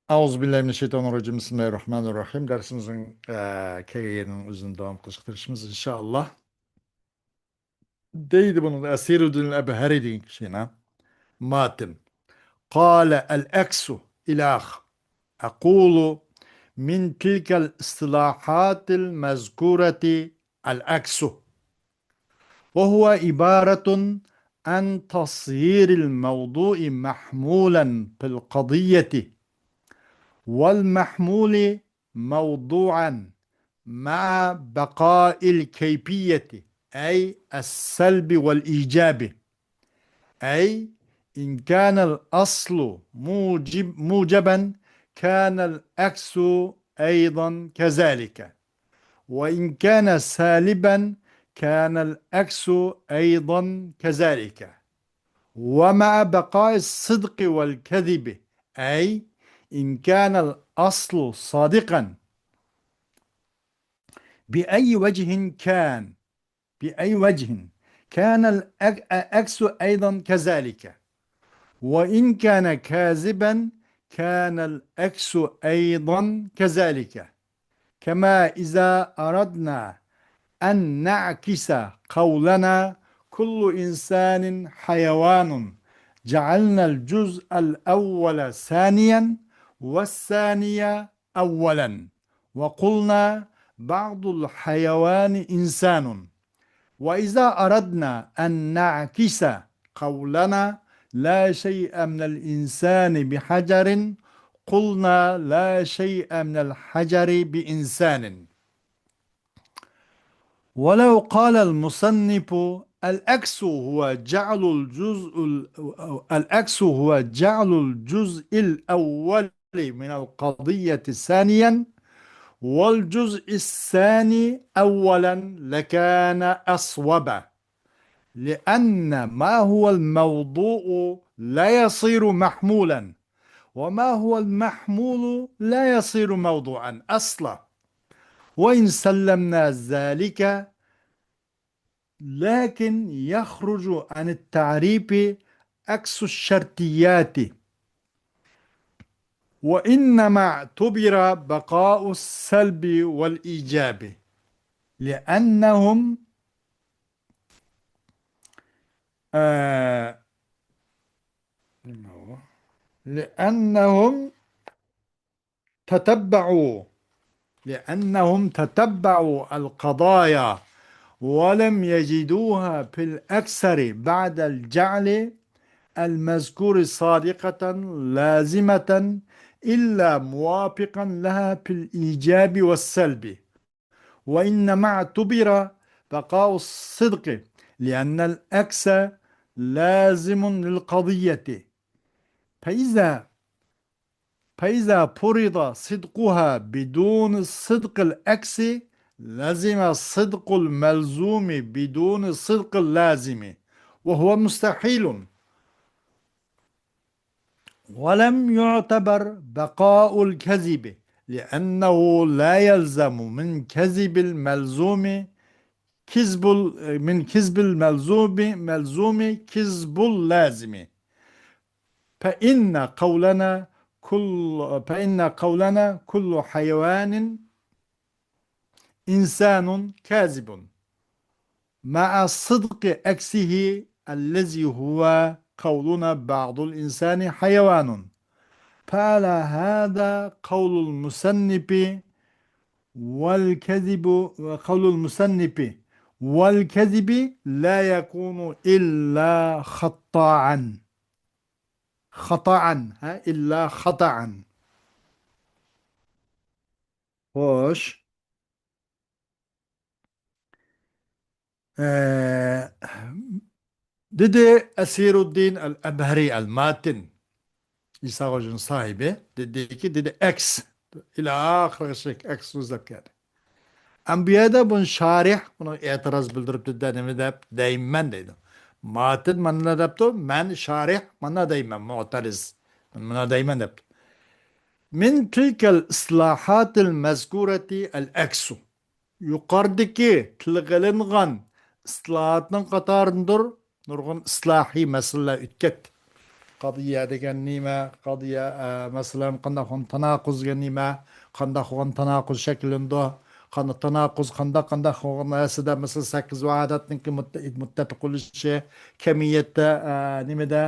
Euzubillahimineşşeytanirracim. Bismillahirrahmanirrahim. Dersimizin kegeyenin uzun devam kılıştırışımız inşallah. Deydi bunun esirudun ebheri deyin şeyine. Matin. Kale el-eksu ilah. Ekulu min tilkel istilahatil mezkureti el-eksu. وهو عبارة عن تصيير الموضوع محمولا في القضية والمحمول موضوعا مع بقاء الكيفية أي السلب والإيجاب. أي إن كان الأصل موجبا كان العكس أيضا كذلك، وإن كان سالبا كان العكس أيضا كذلك، ومع بقاء الصدق والكذب. أي إن كان الأصل صادقا بأي وجه كان بأي وجه كان العكس أيضا كذلك، وإن كان كاذبا كان العكس أيضا كذلك. كما إذا أردنا أن نعكس قولنا كل إنسان حيوان جعلنا الجزء الأول ثانيا والثانية أولا، وقلنا بعض الحيوان إنسان. وإذا أردنا أن نعكس قولنا لا شيء من الإنسان بحجر قلنا لا شيء من الحجر بإنسان. ولو قال المصنف العكس هو جعل الأول من القضية ثانيا والجزء الثاني أولا لكان أصوب، لأن ما هو الموضوع لا يصير محمولا، وما هو المحمول لا يصير موضوعا أصلا. وإن سلمنا ذلك لكن يخرج عن التعريف عكس الشرطيات، وإنما اعتبر بقاء السلب والإيجاب لأنهم آه لأنهم تتبعوا القضايا ولم يجدوها في الأكثر بعد الجعل المذكور صادقة لازمة إلا موافقا لها في الإيجاب والسلب، وإنما اعتبر بقاء الصدق لأن العكس لازم للقضية. فإذا فرض صدقها بدون صدق العكس لزم الصدق الملزوم بدون صدق اللازم، وهو مستحيل. ولم يعتبر بقاء الكذب لأنه لا يلزم من كذب الملزوم كذب كذب اللازم. فإن قولنا كل حيوان إنسان كاذب مع صدق عكسه الذي هو قولنا بعض الإنسان حيوان. فعلى هذا قول المصنف والكذب لا يكون إلا إلا خطأ. خوش. آه Dedi Esiruddin el-Ebheri el-Matin, İsa Hoca'nın sahibi, dedi X ila ahir şey X uzak yani. Enbiya'da bun şarih bunu itiraz bildirip dedi de değinmen dedi. Matin manna depto men şarih manna değinmen mu'tariz. Manna değinmen depto. Min tilkel islahatil mezkureti el-eksu. Yukarıdaki tilgılingan islahatın katarındır nurgun islahi mesele ütket. qadiya degan nima, qadiya masalan qanday ham tanaquz degan nima, qanday ham tanaquz shaklida, qanday tanaquz qanday ham narsada masalan 8 vahadatniki muttafiq bo'lishi, kamiyatda nimada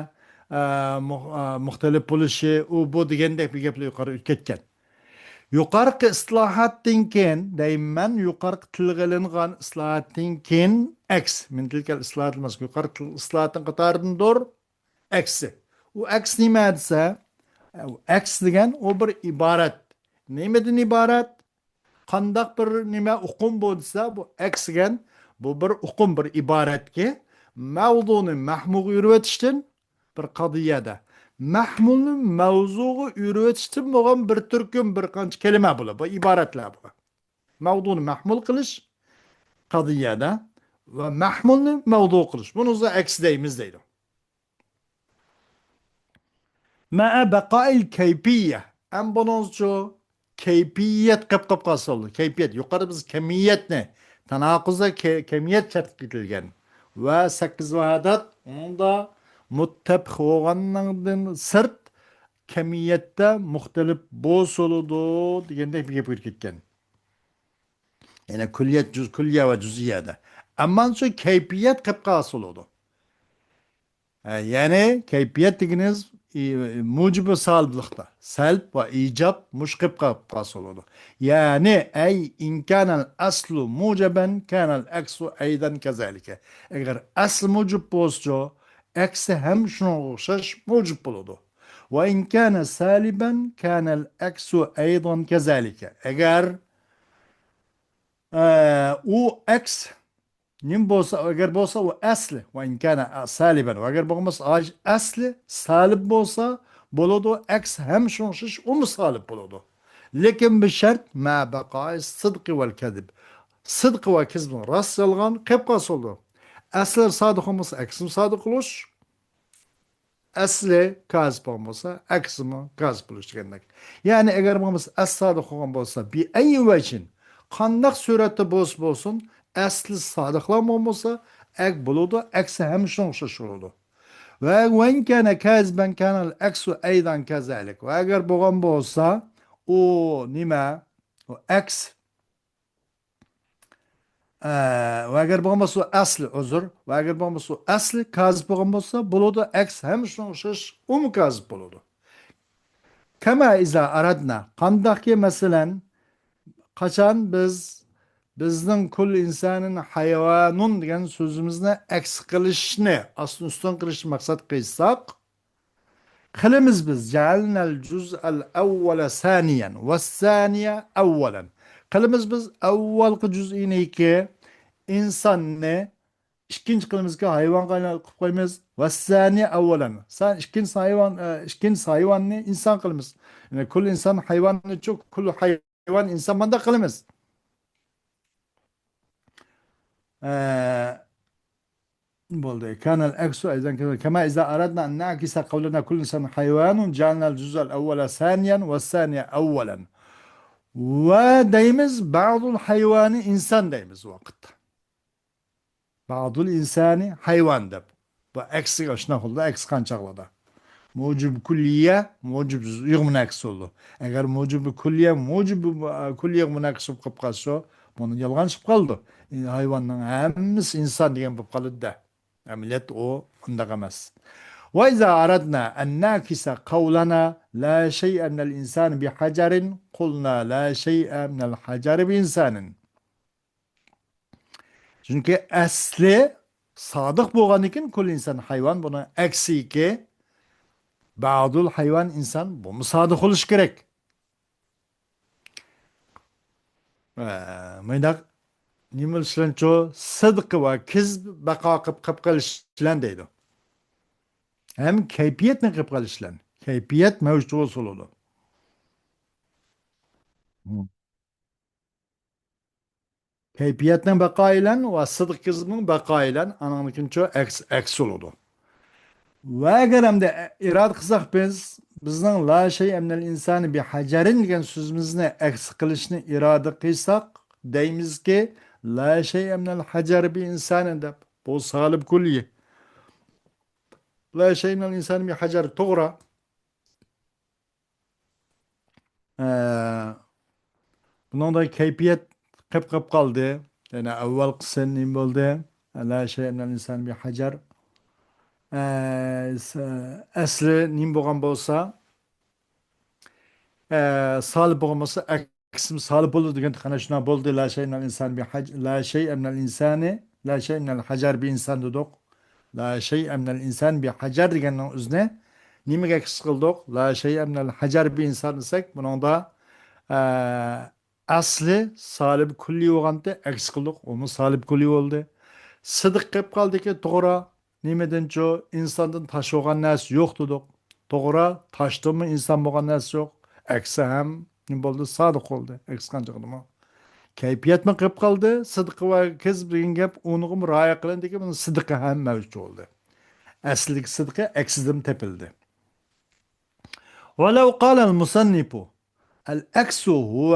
muxtalif bo'lishi, u bu degandek bir gaplar yuqori ketgan. Yuqorqi islohotdan keyin deyman, yuqorqi tilga ilingan islohotdan keyin aks min tilkal islohot emas, yuqorqi islohotning qatoridandir aksi. U aks nima desa, aks degan o bir iborat. Nimadan iborat? Qandaq bir nima uqum bo'lsa, bu aks degan bu bir uqum, bir iboratki mavzuni mahmuga yurvatishdan bir qadiyada mahmulni mavzuga yurvatishdan bo'lgan bir turkum bir qancha kalima bo'ladi, bu iboratlar bu. Mavzuni mahmul qilish qadiyada va mahmulni mavzu qilish. Buni o'zi aks deymiz deydi. Ma'a baqa'il kayfiyya. Am buningcha kayfiyat qilib qoldi. Kayfiyat yuqori biz kamiyatni tanaquzda kamiyat shart etilgan va 8 vahadat unda muttafiq bo'lgandan sirt kamiyatda muxtalif bo'lsuludu degandek bir gap ketgan. Yani kulliyat kulliya va juz'iyada. Ammo shu kayfiyat qilib qoldi. Yani kayfiyat deginiz mucibi salblıkta. Selb ve icap muşkip kasılıdır. Yani ey imkanel aslu muceben kanel eksu eyden kezalike. Eğer asl mucib bolsa, eksi hem şuna okşaş mucib buludu. Ve imkane saliben kanel eksu eyden kezalike. Eğer o eks nim bolsa, eğer bolsa o asli ve imkane saliben. Ve eğer bolmasa asli salib bolsa buludu, eks hem şunşiş o mu salib buludu. Lekin bir şart ma baqai sıdqı vel kedib. Sıdqı ve kezbin rast yalgan qepqas oldu. Asli sadık olmasa eksim sadık oluş. Asli kazib olmasa eksimi kazib oluş demek. Yani eğer bolmasa as sadık olan bolsa bir ayyi vecin qandaq suratda bolsun asli sadıqlam olmasa ek buludu, eksi hem şunşiş buludu. Ve wen kana kazben kanal eksu eydan kazalik. Ve eğer boğan bolsa o nima o eks ve eğer boğan bolsa asli özür ve eğer boğan bolsa asli kazib boğan bolsa buludu, eks hem şunşiş o mu kazib buludu. Kema iza aradna qandaq ki meselen qaçan bizning kul insanın hayvanun degan so'zimizni aks qilishni asl ustun qilishni maqsad qilsak qilamiz biz ja'alnal juz'al awwala saniyan va saniya awwalan qilamiz biz avvalgi juz'iniki insonni ikkinchi qilamizki hayvon qilib qo'yamiz va saniya avvalan san ikkinchi hayvonni inson qilamiz. Yani kul inson hayvonni çok kul hayvon inson manda qilamiz. بولدي كان العكس أيضا كما إذا أردنا أن نعكس قولنا كل إنسان حيوان جعلنا الجزء الأول ثانيا والثانية أولا ودايمز بعض الحيوان إنسان دايمز وقت بعض الإنسان حيوان دب وعكس أشنا خلدا عكس كان شغلة موجب كلية موجب يغمن عكس oldu. Eğer موجب كلية موجب كلية يغمن عكس بقى شو bunu yalgan çıkıp kaldı. Hayvanların hemisi insan diyen bu kalıdı da. Millet o anlagamaz. Ve izâ aradna en nâkise kavlana la şey'e minel insan bi hacerin kulna la şey'e minel haceri bi insanın. Çünkü asli sadık boğan iken kul insan hayvan bunu eksi ki bazı hayvan insan bu mu sadık oluş gerek. Mıydak nimel şlenço sıdkı ve kizb baka qıp qilishlan deydi. Hem kayfiyetni qıp qilishlan. Kayfiyet mevcut olsuludu. Kayfiyetnin bakaylan ve sıdk kizbin bakaylan ananıkinço eks oludu. Ve eğer hem de irad qilsak bizning la şey emnel insanı bir hacerin degan so'zimizni eks qilishni irada qilsak deymizki la şey emnel hacer bir insanı deb bu salib kulli. La şeyin el insan bir hacer to'g'ri. Bundan da keyfiyet qip kaldı. Yani avval kısım ne oldu? La şeyin el insan bir hacer. Asli nim bo'lgan bo'lsa, solib bo'lmasa aksim solib bo'ldi degan qana shuna bo'ldi. La shay minal insan bi haj la shay minal insani la shay minal hajar bi insan dedik. La shay minal insan bi hajar deganning o'zini nimaga his qildik? La shay minal hajar bi insan desak, buning da asli solib kulli bo'lganda aks qildik. Uni solib kulli bo'ldi. Sidiq qilib qoldiki, to'g'ri. Nimadancho insondan tosh bo'lgan narsa yo'q dedik. To'g'ri, toshdimi inson bo'lgan narsa yo'q. Aksi ham nima bo'ldi? Sodiq bo'ldi. Aks qanchaqnimi? Kayfiyatmi qilib qoldi? Sidiq va kizb degan gap unig'im rioya qilindiki, buni sidiqi ham mavjud bo'ldi. Aslidagi sidiqi aksidan tepildi. ولو قال المصنف العكس هو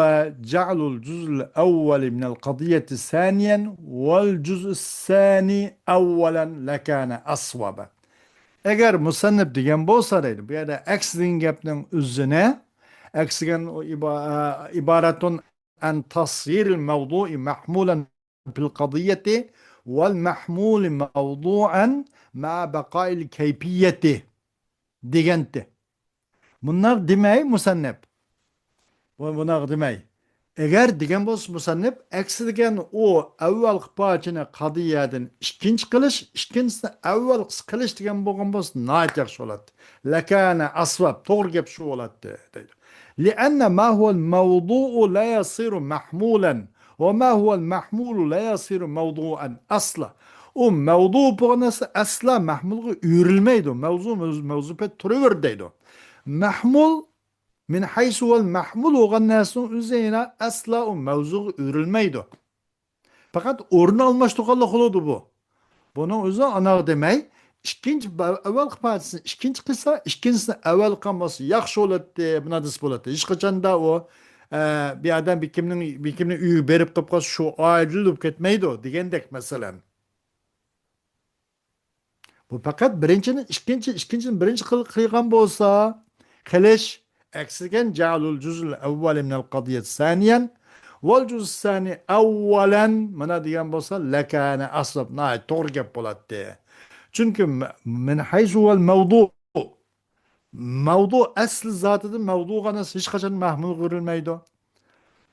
جعل الجزء الأول من القضية ثانيا والجزء الثاني أولا لكان أصوب. Eğer musannif degan bo'lsa deydi, bu yerda aks degan gapning o'zini aks degan iboratun an tasyiril mavdu'i mahmulan fil qadiyati val mahmul mavdu'an ma baqa'il kayfiyati degandi. Bunlar demay musannif. Bunlar demay. Eğer degan bo'lsa musannif aksi degan o avvalgi parchani qadiyadan ikkinchi qilish, ikkinchisini avval qilish degan bo'lgan bo'lsa, nihoyat yaxshi bo'ladi. Lakana asvab, to'g'ri gap shu bo'ladi deydi. لأن ما هو الموضوع لا يصير محمولا وما هو المحمول لا يصير موضوعا أصلا. O mevzu bu nasıl asla mahmulga uyurilmeydi. Mevzu pek turaver deydi. Mahmul min haysu vel mahmul olan nesnin üzerine asla o mevzu örülmeydi. Fakat orunu almıştıklarla kılıdı bu. Bunun özü ana demey. İkinci evvel parçasını ikinci kısa, ikincisini evvel kalması yaxşı oladı, buna dis boladı. Hiç kaçan da o bir adam bir kiminin üyü berip kapkası şu ayrılıp ketmeydi o. Digendek mesela. Bu fakat ikincinin birinci kılgan bolsa kılıç eksigen ca'lul cüz'ül evveli minel kadiyet saniyen vel cüz'ü sani evvelen mana diyen bolsa lekâne aslab nâhi doğru gap boladı. Çünkü min haysu vel mevdu aslı zatıdır. Mevduğa nasıl hiç kaçan mahmul görülmeydi.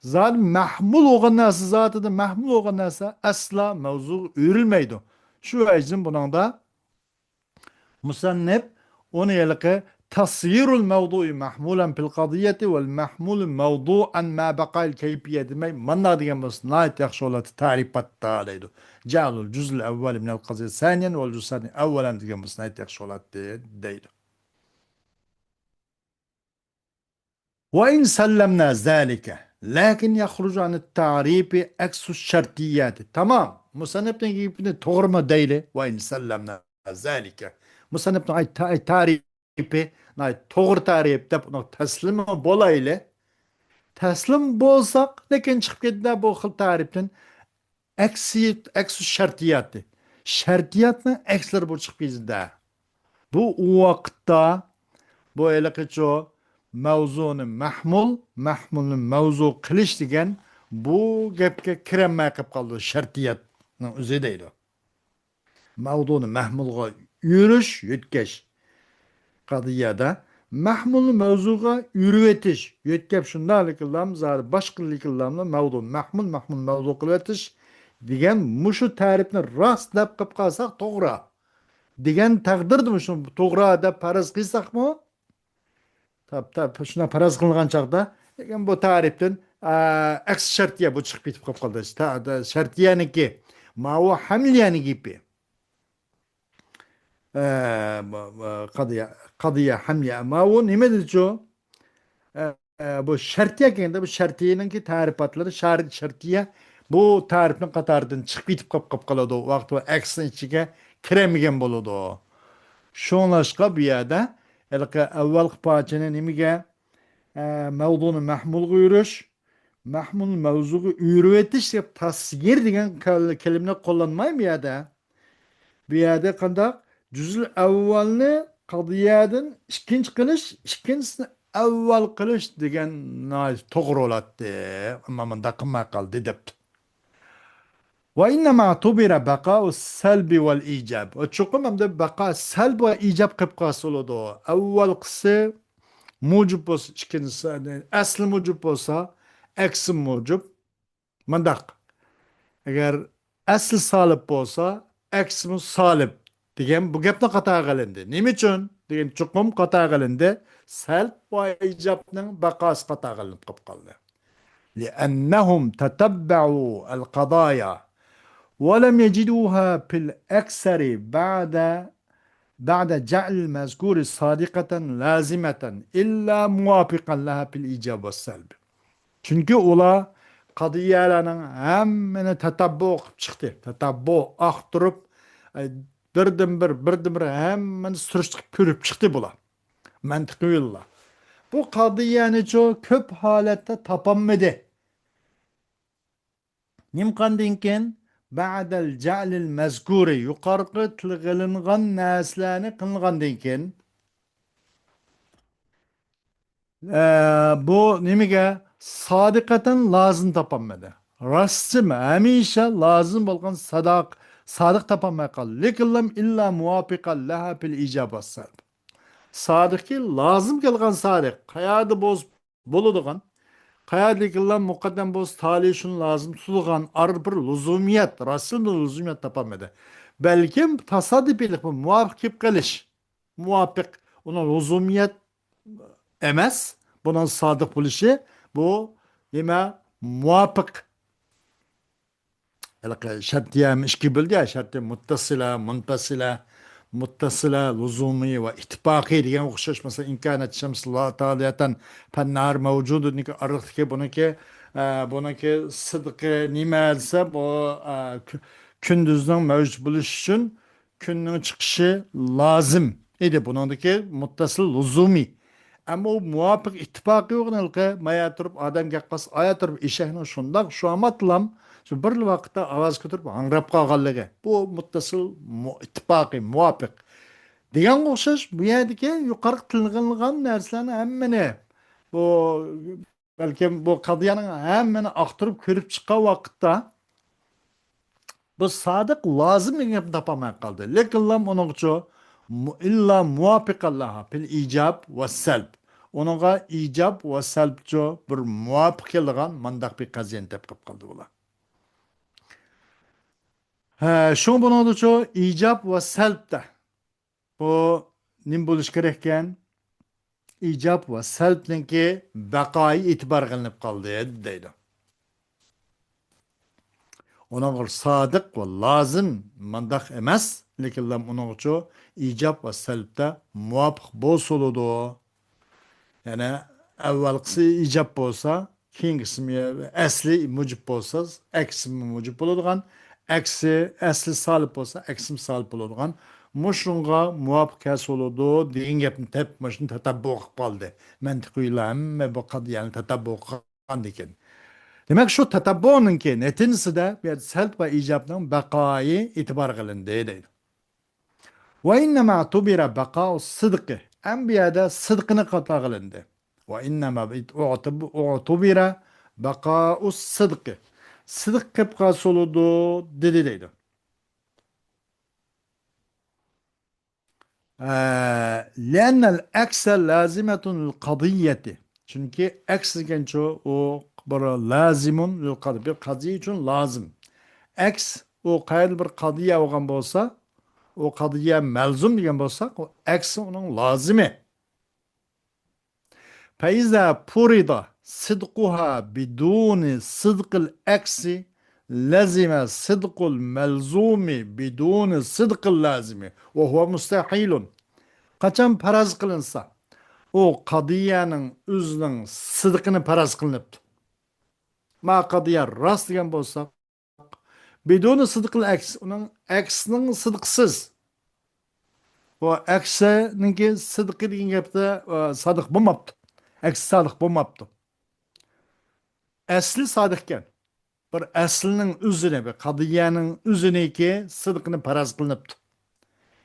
Zaten mahmul olan nasıl zatıdır. Mahmul olan nasıl asla mevzu örülmeydi. Şu yüzden bunun da musannif onu yalaka tasyirul mevdu'i mahmulan fil qadiyeti vel mahmul mevdu'an ma baqa'il keyfiyye demek manna diyen bolsa nayet yaxşı olati ta'rifatda deydi. Ca'lul cüz'l evvel minel qadiyeti saniyen vel cüz'l sani evvelen diyen bolsa nayet yaxşı olati deydi. وإن سلمنا ذلك لكن يخرج عن التعريف عكس الشرطيات. Tamam. Musannif'ten gibi doğru mu değil? وإن سلمنا ذلك. Musannif'ten ay tarifi, ay doğru tarif de bunu teslim bolayla. Teslim bolsak, lekin çıkıp gitti bu xil tariften aksi şartiyatı. Şartiyatın aksleri bu çıkıp gitti. Bu vakitte bu elakaço mavzuni mahmulni mavzu qilish degan bu gapga kiramay qolib qoldi shartiyatning o'zi deydi. Mavzuni mahmulga yurish, yetkash qadiyada mahmulni mavzuga yuritish, yetkab shundaylik qilamiz, zari boshqa qilamiz, mavzu mahmul mavzu qilib o'tish degan mushu ta'rifni rost deb qilib qolsak to'g'ri degan taqdirda shu to'g'ri deb faraz qilsakmi shuna faraz qilgan chog'da lekin bu tarifdan aks shartiya bu chiqib ketib qoldi. Shartiyaniki mavu hamliyani gibi qadiya hamliya mavu nima deydi bu shartiya kelganda bu shartiyaniki tarifatları shartiya bu tarifning qatoridan chiqib ketib qoladi. U vaqt va aksning ichiga kiramagan bo'ladi. Şonlaşqa bu yerda avval parçanın nimaga mavzuni mahmulga yurish, mahmul mavzuga yuritish deb tasgir degan kalimalar qo'llanmaymi bu yerda? Bu yerda qanday Cüzül evvelni qadiyadın ikkinchi qilish, ikkinchisini avval qilish degan to'g'ri bo'ladi. Ammo bunda qilmay qoldi debdi. Va innama tubira baqa'u salbi val ijab. O chuqum hamda baqa salb va ijab qilib qolsa bo'ladi. Avval qilsa mujib bo'lsa, ikkinchisi asli mujib bo'lsa, aksi mujib. Mandaq. Agar asl solib bo'lsa, aksi solib degan bu gapni qata qilindi. Nima uchun? Degan chuqum qata qilindi. Salb va ijobning baqosi qata qilinib qoldi. لأنهم تتبعوا القضايا ولم يجدوها في الأكثر بعد جعل المذكور صادقة لازمة إلا موافقا لها في الإيجاب والسلب. Çünkü ula qadiyalarning hammani tatabbu qilib chiqdi. Tatabbu aqtirib, birdan bir hammani surishtirib ko'rib chiqdi bular. Mantiqiy yo'llar. Bu qadiyani ko'p holatda topolmadi. Nimqandan ba'dal ja'lil mazkuri yuqorqi tilg'ilingan narsalarni qilgandan keyin bu nimaga sodiqatan lozim topolmadi. Rostmi hamisha lozim bo'lgan sodiq topolmay qoldi. Lekin illa muvafiqan laha fil ijab was salb. Sodiqki lozim kelgan sodiq qayerda bo'ladigan qayerdagilar muqaddam bo'z tali shun lozim tutilgan ar bir luzumiyat, rasul luzumiyat topolmadi. Balkim tasodifilik bu muvafiq qilish. Muvafiq uni luzumiyat emas, bunun sodiq bo'lishi bu nima muvafiq. Şartiya ishki bildi ya, şartiya muttasila, muntasila, muttasila, luzumi ve ittifaqi degan o'xshash. Mesela imkoniyat shams ta'liyatan fannar mavjud niki arqki buniki sidqi nima alsa bu kunduzning mavjud bo'lishi uchun kunning chiqishi lozim edi. Buningdagi muttasil luzumi. Ama o muvafiq ittifaqi yo'qnalqa maya turib odamga qas aya turib eshakni shundoq shu amatlam shu bir vaqtda ovoz ko'tarib angrab qolganligi bu muttasil ittifoqi muvofiq degan o'xshash. Bu yerdagi yuqori tilg'ilgan narsalarni hammani bu balkim bu qadiyaning hammani aqtirib ko'rib chiqqan vaqtda bu sodiq lozim degan topolmay qoldi. Lekin uning uchun illa muvofiqallaha fil ijab va salb. Onunğa icab ve salbço bir muvafiq kelgan mandaq bir qaziyani deb qoldi ular. Şu buningda icab ve salbda bu nim bo'lish kerak ekan? Icab ve salbniki baqoyi e'tibor qilinib qoldi deydi. Onun sodiq ve lazım mandaq emas, lekin uning uchun icab ve salbda muvafiq bo'lsa yani avvalgisi icab bo'lsa, keyingisi asli mujib bo'lsa, aksi mujib bo'ladigan, aksi asli solib bo'lsa, aksi solib bo'ladigan. Mushunga muvofiq bo'ladi degan gapni mashun tatabbu qilib qoldi. Mantiqiylar hamma bu qadiyani tatabbu qilgan ekan. Demak shu tatabbuninki netinasida salb va ijobning baqoyi e'tibor qilindi deydi. Va innama tubira baqa'u sidqi. Ambiyada sidqini qata qilindi. Va innama utubira baqa'u sidqi. Sidq qilib qolsuludu dedi deydi. Lennel ekse lazimetun qadiyeti. Çünkü eks degenço o bir lazimun lil qadiy. Bir qadiy için lazım. Eks o qayda bir qadiya olgan bolsa, o qadiya melzum degan bolsa, o eks onun lazimi. Feiza purida sidquha biduni sidqil eksi lazime sidqul melzumi biduni sidqil lazimi ve huve mustahilun. Kaçan paraz kılınsa o qadiyanın özünün sıdqını paraz kılınıptı. Ma qadiya rast degan bolsa biduni sidqil aks onun aksinin sidqsiz. O aksininki sidqi degan gapda sodiq bo'lmabdi. Aksi sodiq bo'lmabdi. Asli sodiqkan. Bir aslinin özüne ve qadiyanın özüneki sidqini paraz kılınıptı.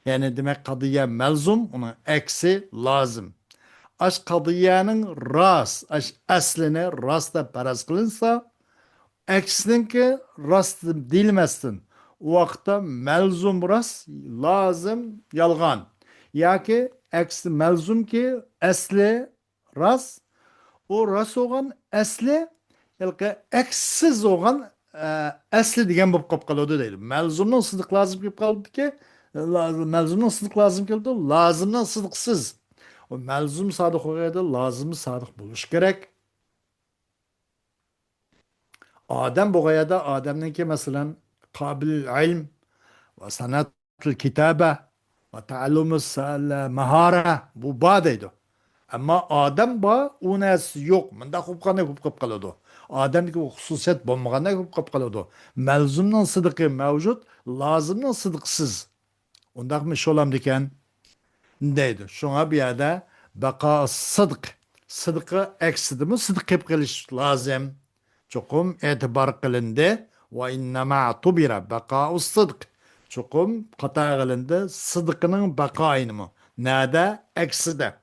Yani demek kadiye melzum, onun eksi lazım. Aş kadiyenin ras, aş esline rasta peraz kılınsa, eksinki rast dilmezsin. O vakta melzum rast, lazım yalgan. Ya ki eksi melzum ki esli rast, o rast olan esli, yalki eksiz olan esli degan bo'lib qolib qoladi deydi. Melzumdan sıdık lazım kelib qoldi ki, melzumdan sıdık lazım keldi, lazımdan sıdıksız. O melzum sadık olganda lazımı sadık buluş gerek. Adem bu gayada Adem'deki mesela kabil ilm ve sanatul kitabe ve taallumus mahara bu badeydi. Ama Adem ba unes yok. Mında kupkana kupkap kaladı. Adem'deki o hususiyet bulmagana kupkap kaladı. Melzumdan sıdıkı mevcut, lazımdan sıdıksız. Ondak mı şolam diken deydi. Şuna bir yerde beka sıdık. Sıdıkı eksidi mi? Sıdık hep kılış lazım. Çokum etibar kılındı. Ve innema tubira beka sıdık. Çokum kata kılındı. Sıdıkının bekayını mı? Nerede? Ekside.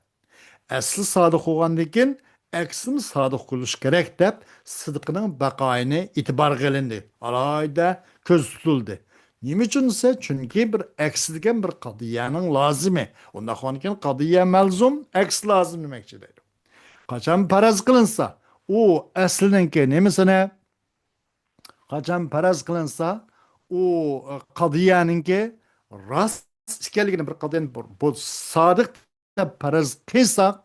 Asli sadık olgandan keyin aksini sadık qilish kerak deb sidqining baqoyini e'tibor qilindi. Alohida ko'z tutildi. Nima uchun esa? Chunki bir aks degan bir qadiyaning lozimi. Unda keyin qadiya malzum, aks lozim demoqchi deydi. Qachon faraz qilinsa, u asliniki nimasini qachon faraz qilinsa, u qadiyaninki rost ekanligini bir qadiyani bu sodiq deb faraz qilsak,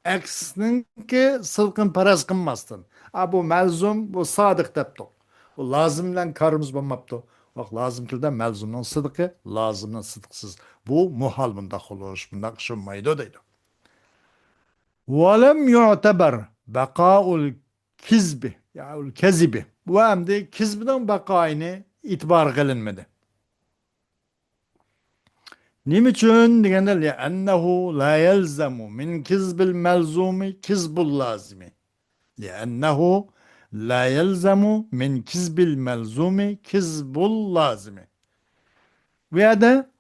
aksininki silqin faraz qilmasdan. Bu malzum, bu sodiq debdi. Bu lozim bilan korimiz bo'lmabdi. Bak lazım kilde melzumdan sıdıkı, lazımdan sıdıksız. Bu muhal bunda xuluş, bunda kışınmaydı deydi. وَلَمْ يُعْتَبَرْ بَقَاءُ الْكِزْبِ yani kezibi. Bu hem de kizbiden bakayını itibar kılınmadı. Niçin degende لأنه لا يلزم من كذب الملزوم كذب اللازم لأنه لا يلزم من كذب الملزوم كذب اللازم veya da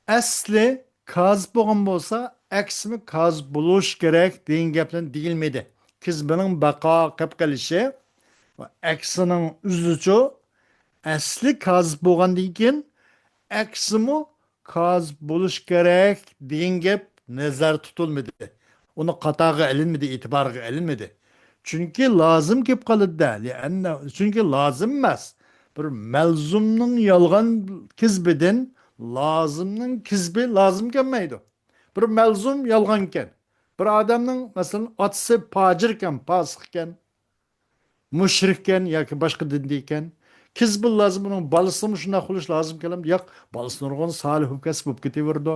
asli kaz bo'lgan bo'lsa aksimi kaz bo'lish kerak degan gapdan deyilmaydi. Kizbining baqo qilib qilishi va aksining uzuchi asli kaz bo'lgandan keyin aksimi kaz bo'lish kerak degan gap nazar tutilmadi. Uni qatag'i ilinmadi, e'tiborga ilinmadi. Chunki lozim kelib qoladi. Chunki lozim emas. Bir malzumning yolg'on kizbidan lozimning kizbi lozim kelmaydi. Bir malzum yolg'on ekan. Bir odamning masalan otasi fojir ekan, fosiq ekan, mushrik ekan yoki boshqa dinda ekan. Kizbi lozim, uning bolasini shunday qilish lozim kelamdi. Yo'q, bolasi nurg'on solih kasb bo'lib ketaverdi.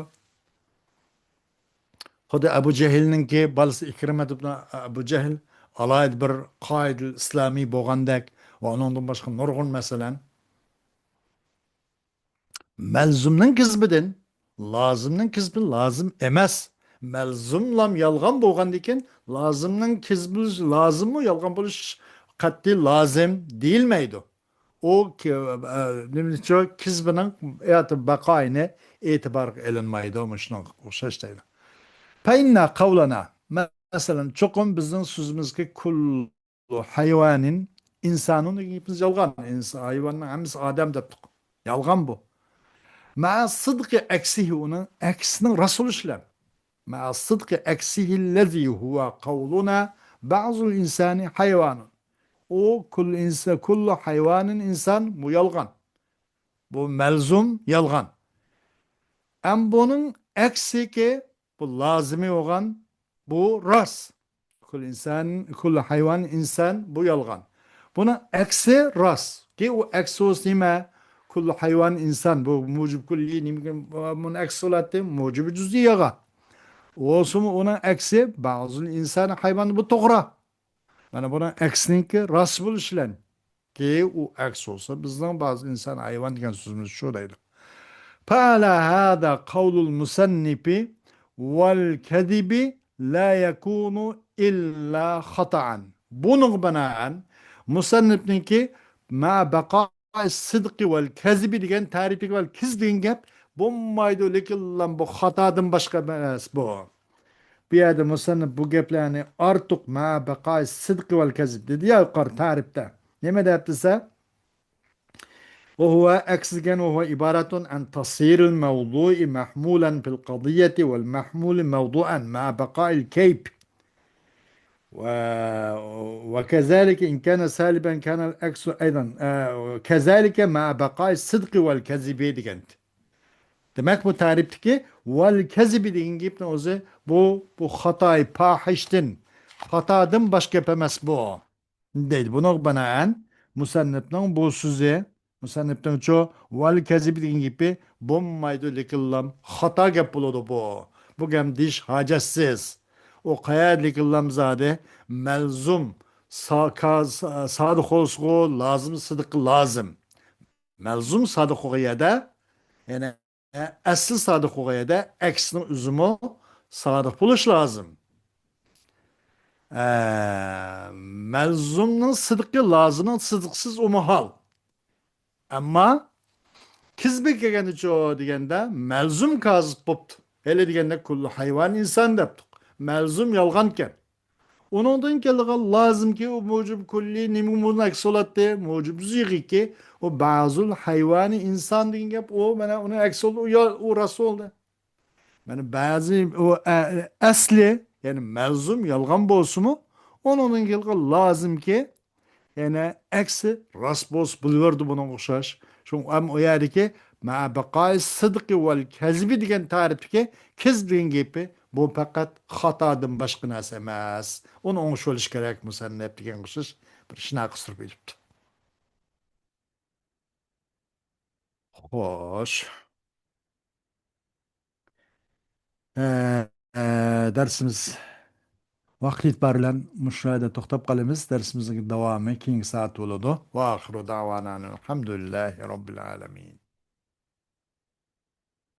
Xuddi Abu Jahlninki bolasi Ikrimat ibn Abu Jahl alayid bir qoid islomiy bo'lgandek va undan boshqa nurg'un masalan malzumning kizbidan lozimning kizbi lozim emas. Malzumlam yolg'on bo'lgandan keyin lozimning kizbi lozimmi yolg'on bo'lish qat'iy lozim deyilmaydi. O nimcha kizbining baqoyini e'tibor ilinmaydi. Shunga o'xshash deydi. Payna qavlana masalan cho'qim bizning so'zimizga kullu hayvonin insonun biz yolg'on. Hayvonning hammasi odam deb yolg'on bu. Ma sidqi aksihi onun aksinin rasul işlem. Ma sidqi aksihi lezi huwa qavluna ba'zul insani hayvanun. O kullu hayvanın insan bu yalgan. Bu melzum yalgan. Bunun aksi ki bu lazimi olan bu ras. Kullu hayvan insan bu yalgan. Bunun aksi ras. Ki o aksi nime? Kullu hayvan insan bu mucib kulli bunun aksi olattı mucib cüz'iyaga. Olsun onun aksi bazı insan hayvan bu doğru. Bana buna aksininki rast buluşlan. Ki o aks olsa bizden bazı insan hayvan diyen sözümüz şuradaydı. Fala hada kavlul musannifi vel kedibi la yakunu illa hata'an. Bunun binaen musannifninki ma baqa sıdkı vel kezibi diyen tarifi vel kiz deyen gap Bommaydı lekin bu hatadan başka emas bu. Bir yerde musannif bu geplerini artık ma beqai sıdkı vel kezib dedi ya yukarı tarifte. Ne deyaptisa? وهو أكسجن وهو عبارة عن تصير الموضوع محمولا في القضية والمحمول موضوعا مع بقاء الكيب و... وكذلك إن كان سالبا كان العكس أيضا كذلك مع بقاء الصدق والكذب ديجنت. Demek bu tarifteki vel kezibi dediğin gibi o zaman bu hatayı pahiştin. Hatadan başka yapamaz bu. Değil. Buna binaen musanniften bu sözü musanniften çoğu vel kezibi dediğin gibi bombaydı likillam hata gap buludu bu. Bu gem diş hacatsız. O kaya likillam zade melzum sadık olsun lazım sıdık lazım. Melzum sadık olaya da yani asıl sadık olaya da eksinin üzümü sadık buluş lazım. Melzumның sıdıkı lazının sıdıksız o muhal. Ama kizbe kelgeni çoğu degende melzum kazıp boptu. Hele degende kullu hayvan insan deptik. Melzum yalganken. Onundan kelgeni lazım ki o mucub kulli nimumun aksolatı mucub züğü ki o bazul hayvani insan degen gep o bana onu aksol o rası oldu. Yani bazı o asli yani melzum yalgan bolsumu onun kelgeni lazım ki yani eksi rasbos buluyordu bunun okşaş. Çünkü am o yerdeki ma beqai sıdkı vel kezbi degan tarifki kez degan gepi bu fakat hatadan başka narsa emas. Onu oңuş bolish kerak musannaf degan o'xshash bir shunaqa qistirib beribdi. Xo'sh. Ee, Dersimiz vaqt yetib bilan mushu yerda to'xtab qolamiz. Darsimizning davomi keyingi soat bo'ladi. Va oxiru da'vana alhamdulillahi robbil alamin.